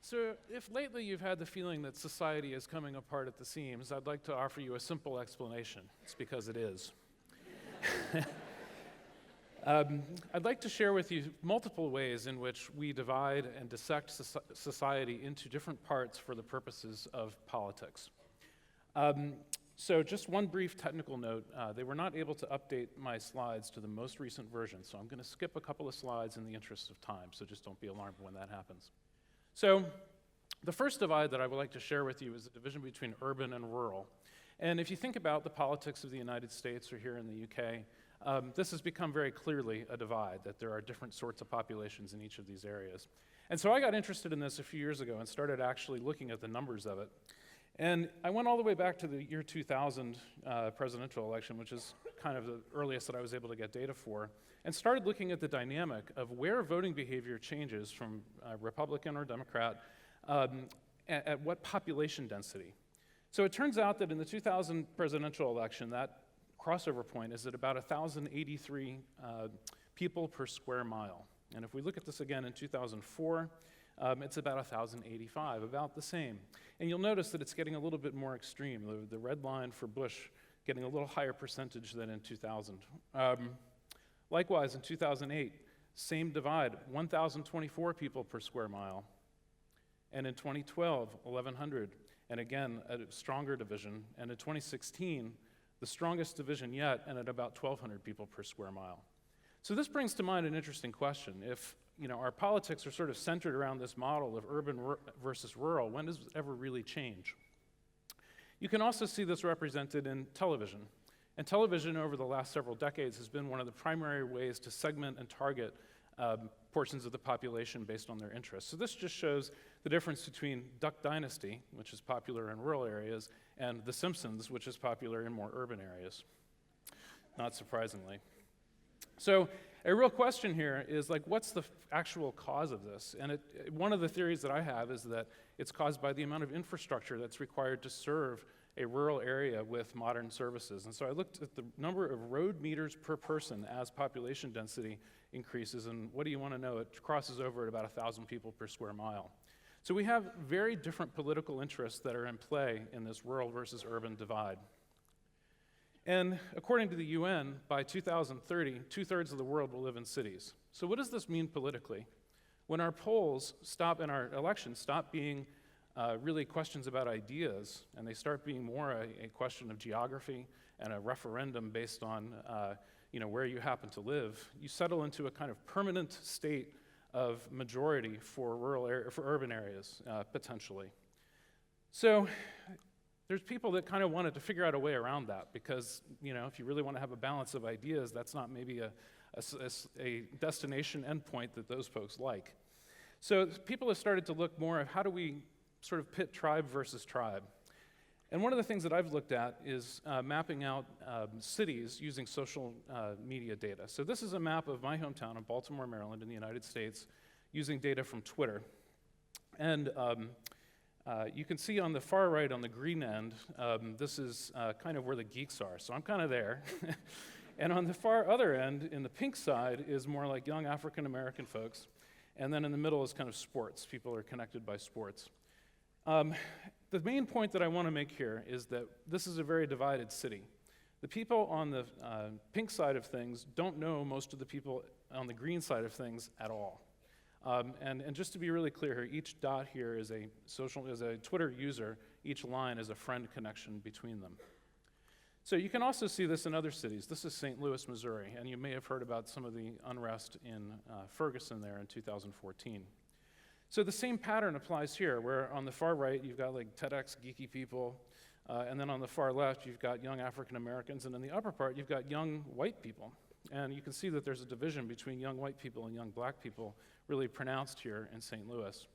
So if lately you've had the feeling that society is coming apart at the seams, I'd like to offer you a simple explanation. It's because it is. I'd like to share with you multiple ways in which we divide and dissect society into different parts for the purposes of politics. So just one brief technical note. They were not able to update my slides to the most recent version, so I'm going to skip a couple of slides in the interest of time, so just don't be alarmed when that happens. So the first divide that I would like to share with you is the division between urban and rural. And if you think about the politics of the United States or here in the UK, this has become very clearly a divide, that there are different sorts of populations in each of these areas. And so I got interested in this a few years ago and started actually looking at the numbers of it. And I went all the way back to the year 2000 presidential election, which is kind of the earliest that I was able to get data for, and started looking at the dynamic of where voting behavior changes from Republican or Democrat at what population density. So it turns out that in the 2000 presidential election, that crossover point is at about 1,083 people per square mile. And if we look at this again in 2004, it's about 1,085, about the same. And you'll notice that it's getting a little bit more extreme. The red line for Bush getting a little higher percentage than in 2000. Likewise, in 2008, same divide, 1,024 people per square mile. And in 2012, 1,100. And again, a stronger division. And in 2016, the strongest division yet, and at about 1,200 people per square mile. So this brings to mind an interesting question. If our politics are sort of centered around this model of urban versus rural, when does it ever really change? You can also see this represented in television. And television over the last several decades has been one of the primary ways to segment and target portions of the population based on their interests. So this just shows the difference between Duck Dynasty, which is popular in rural areas, and The Simpsons, which is popular in more urban areas, not surprisingly. So a real question here is, what's the actual cause of this? And one of the theories that I have is that it's caused by the amount of infrastructure that's required to serve a rural area with modern services. And so I looked at the number of road meters per person as population density increases, and what do you want to know? It crosses over at about 1,000 people per square mile. So we have very different political interests that are in play in this rural versus urban divide. And according to the UN, by 2030, 2/3 of the world will live in cities. So what does this mean politically? When our polls stop and our elections stop being really questions about ideas, and they start being more a question of geography and a referendum based on where you happen to live, you settle into a kind of permanent state of majority for urban areas, potentially. So there's people that kind of wanted to figure out a way around that, because if you really want to have a balance of ideas, that's not maybe a destination endpoint that those folks like. So people have started to look more at how do we sort of pit tribe versus tribe. And one of the things that I've looked at is mapping out cities using social media data. So this is a map of my hometown of Baltimore, Maryland in the United States using data from Twitter. And you can see on the far right, on the green end, this is kind of where the geeks are. So I'm kind of there. And on the far other end, in the pink side, is more like young African-American folks. And then in the middle is kind of sports. People are connected by sports. The main point that I want to make here is that this is a very divided city. The people on the pink side of things don't know most of the people on the green side of things at all. And just to be really clear here, each dot here is a Twitter user. Each line is a friend connection between them. So you can also see this in other cities. This is St. Louis, Missouri, and you may have heard about some of the unrest in Ferguson there in 2014. So the same pattern applies here, where on the far right, you've got TEDx geeky people, and then on the far left, you've got young African Americans, and in the upper part, you've got young white people. And you can see that there's a division between young white people and young black people really pronounced here in St. Louis.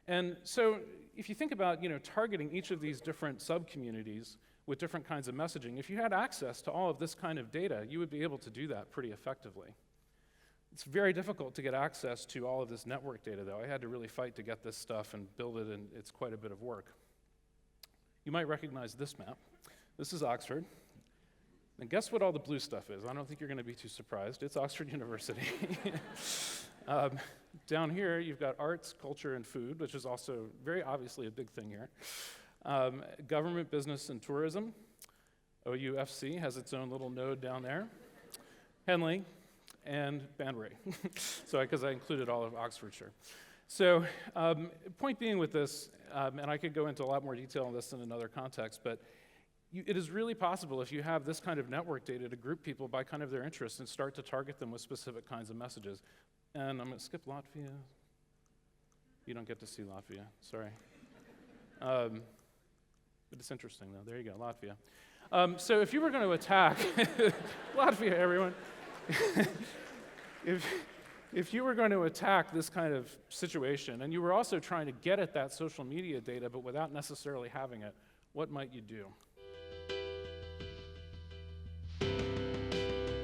And so if you think about targeting each of these different sub-communities with different kinds of messaging, if you had access to all of this kind of data, you would be able to do that pretty effectively. It's very difficult to get access to all of this network data, though. I had to really fight to get this stuff and build it, and it's quite a bit of work. You might recognize this map. This is Oxford. And guess what all the blue stuff is? I don't think you're going to be too surprised. It's Oxford University. Down here, you've got arts, culture, and food, which is also very obviously a big thing here. Government, business, and tourism. OUFC has its own little node down there. Henley, and Banbury, so because I included all of Oxfordshire. So point being with this, and I could go into a lot more detail on this in another context, but it is really possible if you have this kind of network data to group people by kind of their interests and start to target them with specific kinds of messages. And I'm going to skip Latvia. You don't get to see Latvia, sorry. But it's interesting though, there you go, Latvia. So if you were going to attack, Latvia everyone, if you were going to attack this kind of situation, and you were also trying to get at that social media data, but without necessarily having it, what might you do?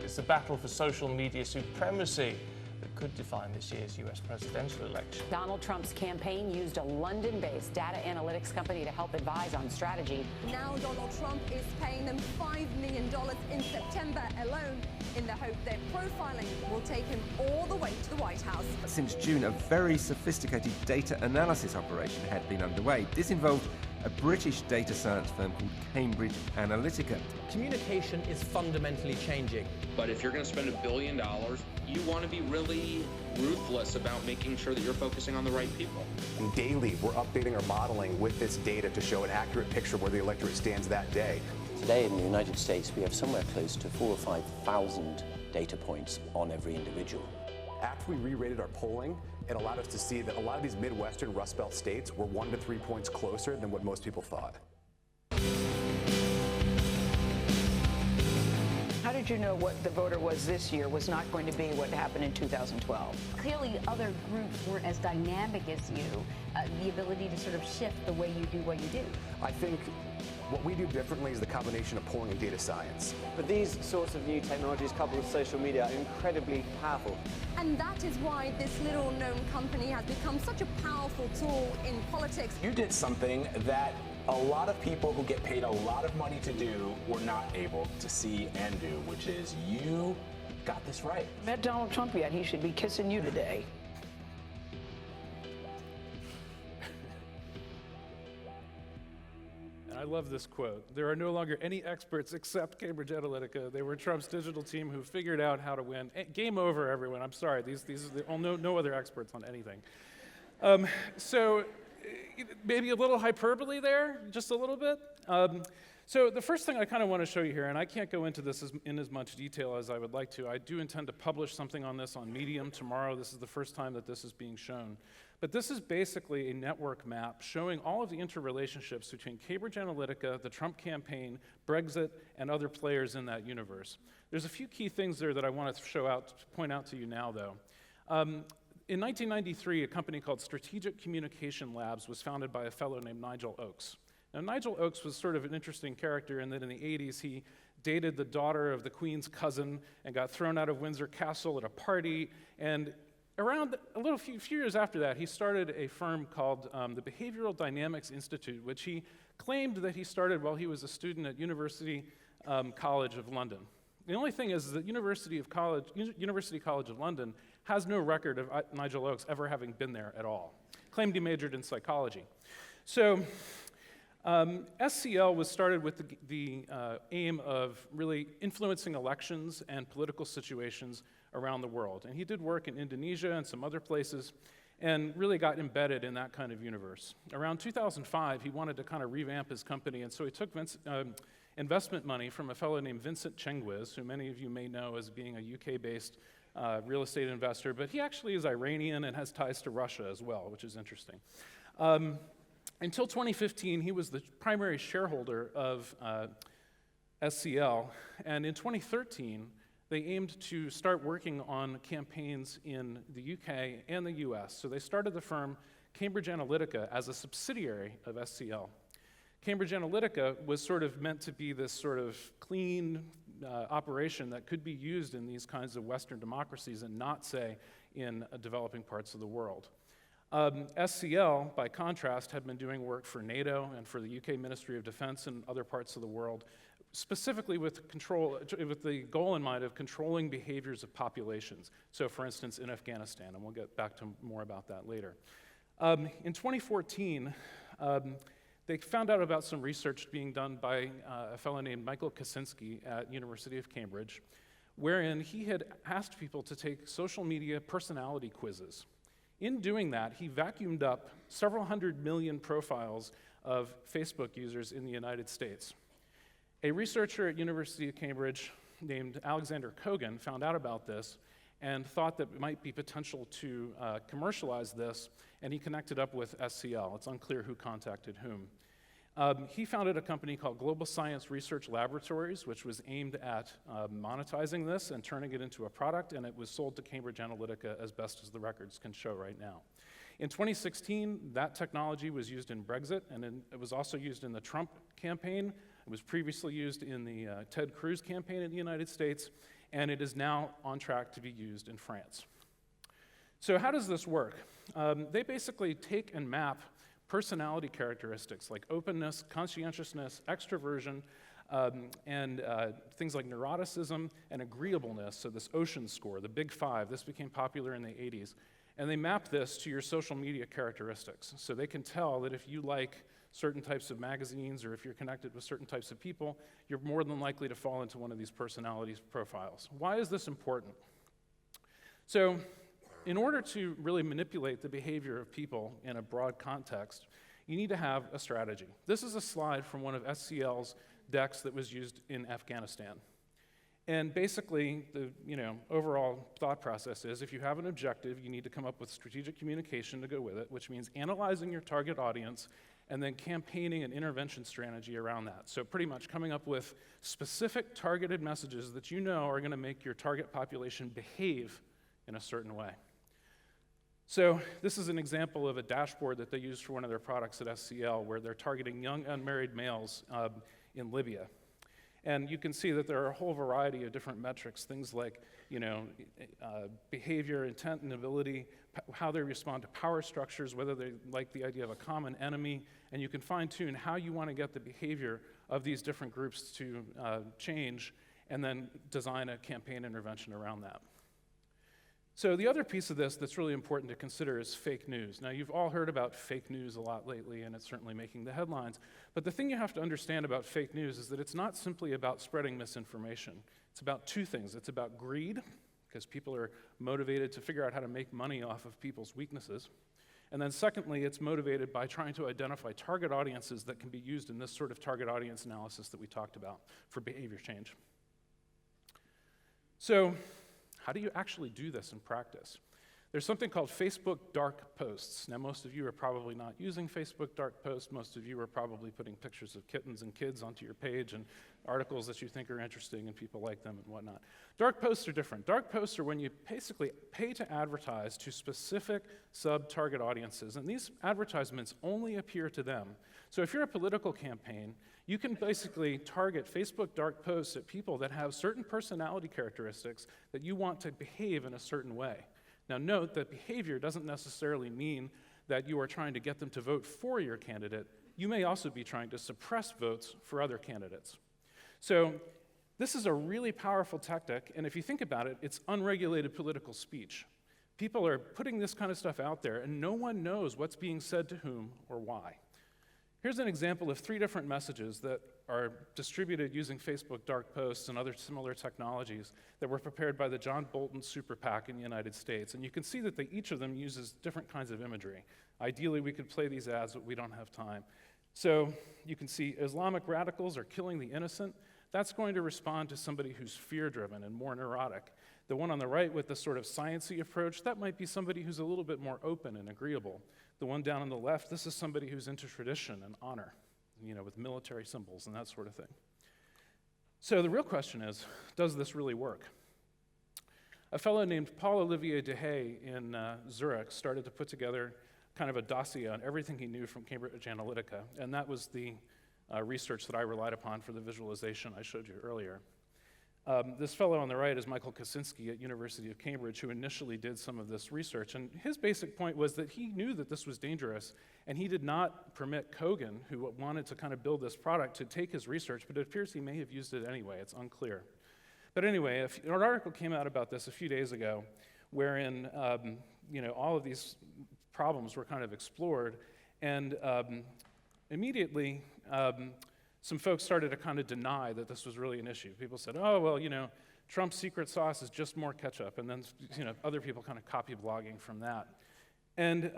It's a battle for social media supremacy that could define this year's US presidential election. Donald Trump's campaign used a London-based data analytics company to help advise on strategy. Now Donald Trump is paying them $5 million in September alone in the hope their profiling will take him all the way to the White House. Since June, a very sophisticated data analysis operation had been underway. This involved a British data science firm called Cambridge Analytica. Communication is fundamentally changing. But if you're going to spend $1 billion, you want to be really ruthless about making sure that you're focusing on the right people. And daily, we're updating our modeling with this data to show an accurate picture of where the electorate stands that day. Today in the United States, we have somewhere close to 4,000 or 5,000 data points on every individual. After we re-rated our polling, it allowed us to see that a lot of these Midwestern Rust Belt states were 1 to 3 points closer than what most people thought. How did you know what the voter was this year was not going to be what happened in 2012? Clearly, other groups weren't as dynamic as you, the ability to sort of shift the way you do what you do. I think what we do differently is the combination of polling and data science. But these sorts of new technologies coupled with social media are incredibly powerful. And that is why this little-known company has become such a powerful tool in politics. You did something that a lot of people who get paid a lot of money to do were not able to see and do, which is you got this right. Met Donald Trump yet? He should be kissing you today. I love this quote. There are no longer any experts except Cambridge Analytica. They were Trump's digital team who figured out how to win. Game over, everyone. I'm sorry. These are no other experts on anything. So maybe a little hyperbole there, just a little bit. So the first thing I kind of want to show you here, and I can't go into this in as much detail as I would like to. I do intend to publish something on this on Medium tomorrow. This is the first time that this is being shown. But this is basically a network map showing all of the interrelationships between Cambridge Analytica, the Trump campaign, Brexit, and other players in that universe. There's a few key things there that I want to point out to you now, though. In 1993, a company called Strategic Communication Labs was founded by a fellow named Nigel Oakes. Now, Nigel Oakes was sort of an interesting character in that in the 80s, he dated the daughter of the Queen's cousin and got thrown out of Windsor Castle at a party. And around a few years after that, he started a firm called the Behavioral Dynamics Institute, which he claimed that he started while he was a student at University College of London. The only thing is that University College of London has no record of Nigel Oakes ever having been there at all. Claimed he majored in psychology. So SCL was started with the aim of really influencing elections and political situations around the world. And he did work in Indonesia and some other places and really got embedded in that kind of universe. Around 2005, he wanted to kind of revamp his company, and so he took investment money from a fellow named Vincent Cengiz, who many of you may know as being a UK-based real estate investor, but he actually is Iranian and has ties to Russia as well, which is interesting. Until 2015, he was the primary shareholder of SCL, and in 2013, they aimed to start working on campaigns in the UK and the US. So they started the firm Cambridge Analytica as a subsidiary of SCL. Cambridge Analytica was sort of meant to be this sort of clean operation that could be used in these kinds of Western democracies and not, say, in developing parts of the world. SCL, by contrast, had been doing work for NATO and for the UK Ministry of Defense and other parts of the world, specifically with the goal in mind of controlling behaviors of populations. So for instance, in Afghanistan, and we'll get back to more about that later. In 2014, they found out about some research being done by a fellow named Michael Kosinski at University of Cambridge, wherein he had asked people to take social media personality quizzes. In doing that, he vacuumed up several hundred million profiles of Facebook users in the United States. A researcher at University of Cambridge named Alexander Kogan found out about this and thought that it might be potential to commercialize this, and he connected up with SCL. It's unclear who contacted whom. He founded a company called Global Science Research Laboratories, which was aimed at monetizing this and turning it into a product, and it was sold to Cambridge Analytica as best as the records can show right now. In 2016, that technology was used in Brexit, and it was also used in the Trump campaign. It was previously used in the Ted Cruz campaign in the United States, and it is now on track to be used in France. So how does this work? They basically take and map personality characteristics like openness, conscientiousness, extroversion, and things like neuroticism and agreeableness, so this ocean score, the Big Five. This became popular in the 80s. And they map this to your social media characteristics. So they can tell that if you like certain types of magazines or if you're connected with certain types of people, you're more than likely to fall into one of these personality profiles. Why is this important? So in order to really manipulate the behavior of people in a broad context, you need to have a strategy. This is a slide from one of SCL's decks that was used in Afghanistan. And basically, the overall thought process is if you have an objective, you need to come up with strategic communication to go with it, which means analyzing your target audience and then campaigning an intervention strategy around that. So pretty much coming up with specific targeted messages that you know are going to make your target population behave in a certain way. So this is an example of a dashboard that they used for one of their products at SCL, where they're targeting young unmarried males in Libya. And you can see that there are a whole variety of different metrics, things like behavior, intent, and ability, how they respond to power structures, whether they like the idea of a common enemy, and you can fine-tune how you want to get the behavior of these different groups to change, and then design a campaign intervention around that. So the other piece of this that's really important to consider is fake news. Now, you've all heard about fake news a lot lately, and it's certainly making the headlines. But the thing you have to understand about fake news is that it's not simply about spreading misinformation. It's about two things. It's about greed, because people are motivated to figure out how to make money off of people's weaknesses. And then secondly, it's motivated by trying to identify target audiences that can be used in this sort of target audience analysis that we talked about for behavior change. So how do you actually do this in practice? There's something called Facebook dark posts. Now, most of you are probably not using Facebook dark posts. Most of you are probably putting pictures of kittens and kids onto your page and articles that you think are interesting and people like them and whatnot. Dark posts are different. Dark posts are when you basically pay to advertise to specific sub-target audiences, and these advertisements only appear to them. So if you're a political campaign, you can basically target Facebook dark posts at people that have certain personality characteristics that you want to behave in a certain way. Now note that behavior doesn't necessarily mean that you are trying to get them to vote for your candidate. You may also be trying to suppress votes for other candidates. So this is a really powerful tactic, and if you think about it, it's unregulated political speech. People are putting this kind of stuff out there, and no one knows what's being said to whom or why. Here's an example of 3 different messages that are distributed using Facebook dark posts and other similar technologies that were prepared by the John Bolton Super PAC in the United States. And you can see that each of them uses different kinds of imagery. Ideally, we could play these ads, but we don't have time. So you can see Islamic radicals are killing the innocent. That's going to respond to somebody who's fear-driven and more neurotic. The one on the right with the sort of sciencey approach, that might be somebody who's a little bit more open and agreeable. The one down on the left, this is somebody who's into tradition and honor, with military symbols and that sort of thing. So the real question is, does this really work? A fellow named Paul-Olivier Dehaye in Zurich started to put together kind of a dossier on everything he knew from Cambridge Analytica, and that was the research that I relied upon for the visualization I showed you earlier. This fellow on the right is Michael Kosinski at University of Cambridge, who initially did some of this research. And his basic point was that he knew that this was dangerous, and he did not permit Kogan, who wanted to kind of build this product, to take his research, but it appears he may have used it anyway. It's unclear. But anyway, an article came out about this a few days ago, wherein all of these problems were kind of explored, and immediately some folks started to kind of deny that this was really an issue. People said, oh, well, Trump's secret sauce is just more ketchup, and then other people kind of copy blogging from that. And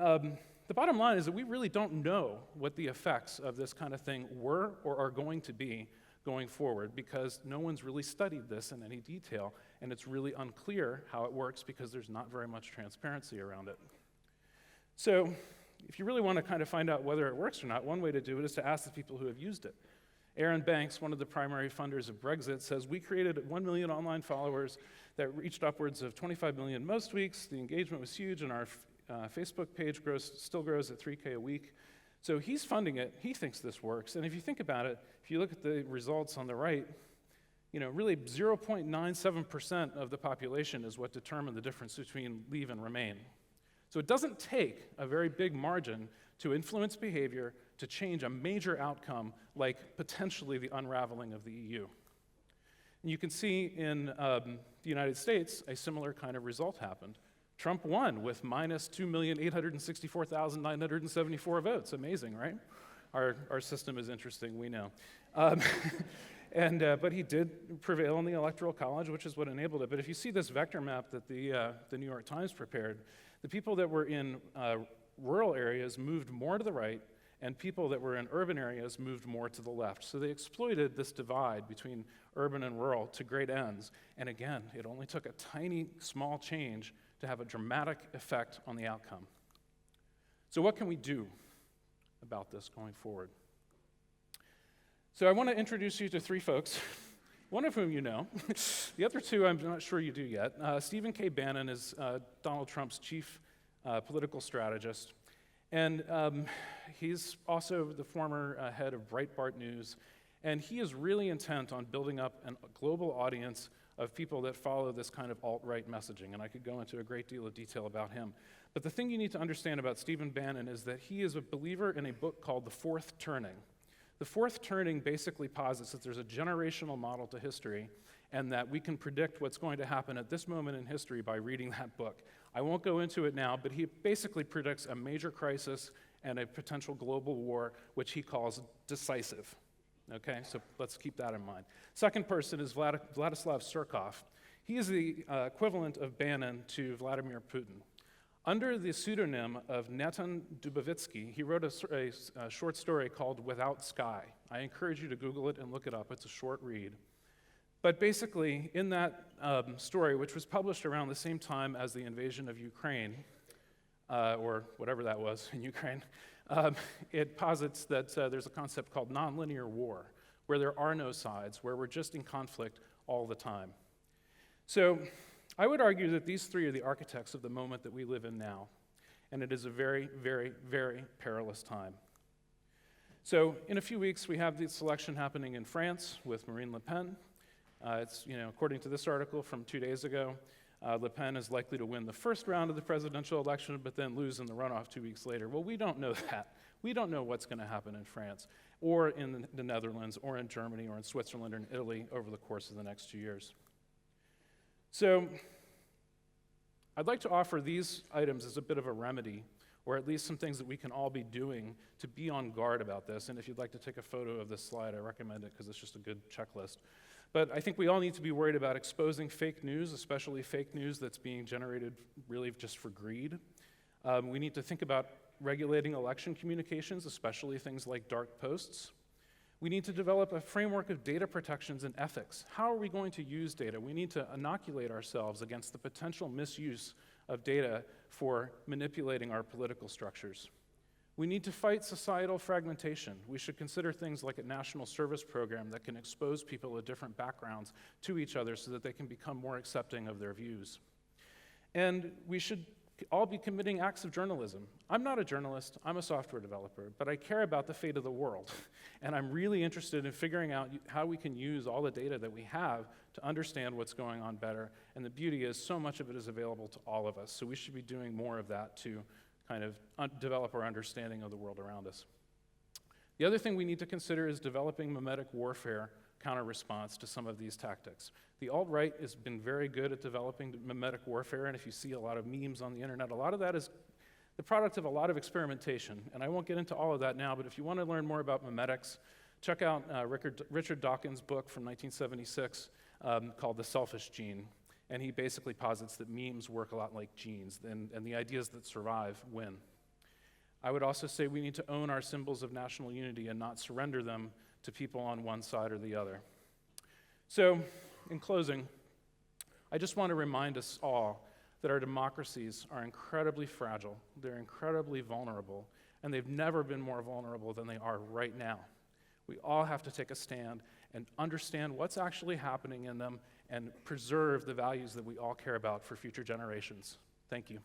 the bottom line is that we really don't know what the effects of this kind of thing were or are going to be going forward, because no one's really studied this in any detail, and it's really unclear how it works because there's not very much transparency around it. So if you really want to kind of find out whether it works or not, one way to do it is to ask the people who have used it. Aaron Banks, one of the primary funders of Brexit, says, we created 1 million online followers that reached upwards of 25 million most weeks. The engagement was huge, and our Facebook page still grows at 3K a week. So he's funding it. He thinks this works. And if you think about it, if you look at the results on the right, really 0.97% of the population is what determined the difference between leave and remain. So it doesn't take a very big margin to influence behavior, to change a major outcome like potentially the unraveling of the EU. And you can see in the United States, a similar kind of result happened. Trump won with minus 2,864,974 votes. Amazing, right? Our system is interesting, we know. But he did prevail in the Electoral College, which is what enabled it. But if you see this vector map that the New York Times prepared, the people that were in rural areas moved more to the right, and people that were in urban areas moved more to the left. So they exploited this divide between urban and rural to great ends. And again, it only took a tiny, small change to have a dramatic effect on the outcome. So what can we do about this going forward? So I want to introduce you to three folks, one of whom you know. The other two I'm not sure you do yet. Stephen K. Bannon is Donald Trump's chief political strategist. And he's also the former head of Breitbart News. And he is really intent on building up a global audience of people that follow this kind of alt-right messaging. And I could go into a great deal of detail about him. But the thing you need to understand about Stephen Bannon is that he is a believer in a book called The Fourth Turning. The Fourth Turning basically posits that there's a generational model to history, and that we can predict what's going to happen at this moment in history by reading that book. I won't go into it now, but he basically predicts a major crisis and a potential global war, which he calls decisive. Okay, so let's keep that in mind. Second person is Vladislav Surkov. He is the equivalent of Bannon to Vladimir Putin. Under the pseudonym of Netan Dubovitsky, he wrote a short story called Without Sky. I encourage you to Google it and look it up. It's a short read. But basically, in that story, which was published around the same time as the invasion of Ukraine, or whatever that was in Ukraine, it posits that there's a concept called nonlinear war, where there are no sides, where we're just in conflict all the time. So I would argue that these three are the architects of the moment that we live in now, and it is a very, very, very perilous time. So in a few weeks, we have the election happening in France with Marine Le Pen. It's, according to this article from 2 days ago, Le Pen is likely to win the first round of the presidential election, but then lose in the runoff 2 weeks later. Well, we don't know that. We don't know what's going to happen in France, or in the Netherlands, or in Germany, or in Switzerland, or in Italy over the course of the next 2 years. So I'd like to offer these items as a bit of a remedy, or at least some things that we can all be doing to be on guard about this. And if you'd like to take a photo of this slide, I recommend it because it's just a good checklist. But I think we all need to be worried about exposing fake news, especially fake news that's being generated really just for greed. We need to think about regulating election communications, especially things like dark posts. We need to develop a framework of data protections and ethics. How are we going to use data? We need to inoculate ourselves against the potential misuse of data for manipulating our political structures. We need to fight societal fragmentation. We should consider things like a national service program that can expose people with different backgrounds to each other so that they can become more accepting of their views. And we should all be committing acts of journalism. I'm not a journalist, I'm a software developer, but I care about the fate of the world. And I'm really interested in figuring out how we can use all the data that we have to understand what's going on better. And the beauty is so much of it is available to all of us. So we should be doing more of that to kind of develop our understanding of the world around us. The other thing we need to consider is developing mimetic warfare counter-response to some of these tactics. The alt-right has been very good at developing mimetic warfare, and if you see a lot of memes on the internet, a lot of that is the product of a lot of experimentation. And I won't get into all of that now, but if you want to learn more about mimetics, check out Richard Dawkins' book from 1976 called The Selfish Gene. And he basically posits that memes work a lot like genes, and the ideas that survive win. I would also say we need to own our symbols of national unity and not surrender them to people on one side or the other. So, in closing, I just want to remind us all that our democracies are incredibly fragile, they're incredibly vulnerable, and they've never been more vulnerable than they are right now. We all have to take a stand and understand what's actually happening in them and preserve the values that we all care about for future generations. Thank you.